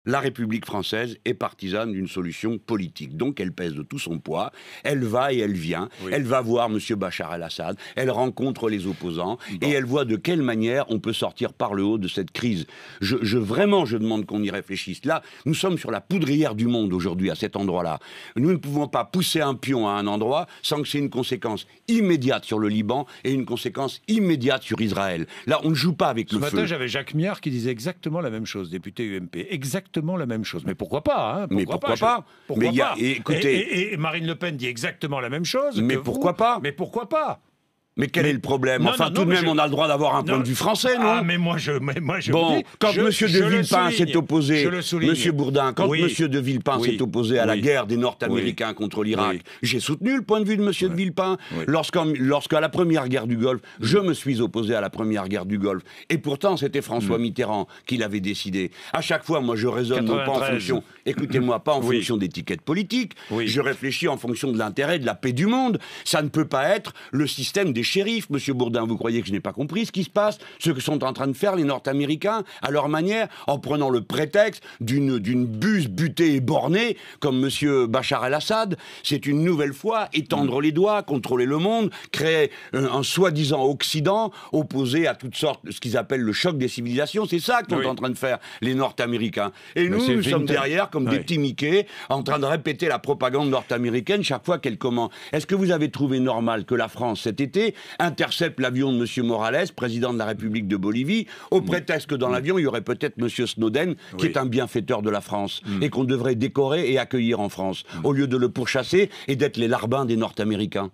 La République française est partisane d'une solution politique. Donc elle pèse de tout son poids, elle va et elle vient, elle va voir M. Bachar el-Assad, elle rencontre les opposants, et elle voit de quelle manière on peut sortir par le haut de cette crise. Vraiment, je demande qu'on y réfléchisse. Là, nous sommes sur la poudrière du monde aujourd'hui, à cet endroit-là. Nous ne pouvons pas pousser un pion à un endroit sans que c'est une conséquence immédiate sur le Liban et une conséquence immédiate sur Israël. Là, on ne joue pas avec le feu. Ce matin, j'avais Jacques Miard qui disait exactement la même chose, député UMP. Exactement la même chose. Mais pourquoi pas, hein? Mais pourquoi pas? Pourquoi pas? Écoutez, et Marine Le Pen dit exactement la même chose. Mais pourquoi pas? Mais pourquoi pas? Mais quel est le problème? Non, Enfin, non, tout non, de même, on a le droit d'avoir un point de vue français, non? Ah, mais moi, je bon, dis, quand M. de Villepin s'est opposé, M. Bourdin, quand Oui. M. de Villepin s'est opposé à la guerre des Nord-Américains contre l'Irak, j'ai soutenu le point de vue de M. de Villepin. Lorsqu'à la première guerre du Golfe, je me suis opposé à la première guerre du Golfe. Et pourtant, c'était François Mitterrand qui l'avait décidé. À chaque fois, moi, je raisonne non pas en fonction, écoutez-moi, pas en fonction d'étiquettes politiques. Je réfléchis en fonction de l'intérêt, de la paix du monde. Ça ne peut pas être le système des shérifs, M. Bourdin. Vous croyez que je n'ai pas compris ce qui se passe, ce que sont en train de faire les Nord-Américains à leur manière, en prenant le prétexte d'une buse butée et bornée comme M. Bachar el-Assad? C'est une nouvelle fois étendre les doigts, contrôler le monde, créer un soi-disant Occident opposé à toutes sortes, ce qu'ils appellent le choc des civilisations. C'est ça qu'ils sont en train de faire les Nord-Américains. Et nous sommes derrière comme des petits Mickey en train de répéter la propagande nord-américaine chaque fois qu'elle commence. Est-ce que vous avez trouvé normal que la France, cet été, intercepte l'avion de M. Morales, président de la République de Bolivie, au prétexte que dans l'avion, il y aurait peut-être M. Snowden, qui est un bienfaiteur de la France, et qu'on devrait décorer et accueillir en France, au lieu de le pourchasser et d'être les larbins des Nord-Américains?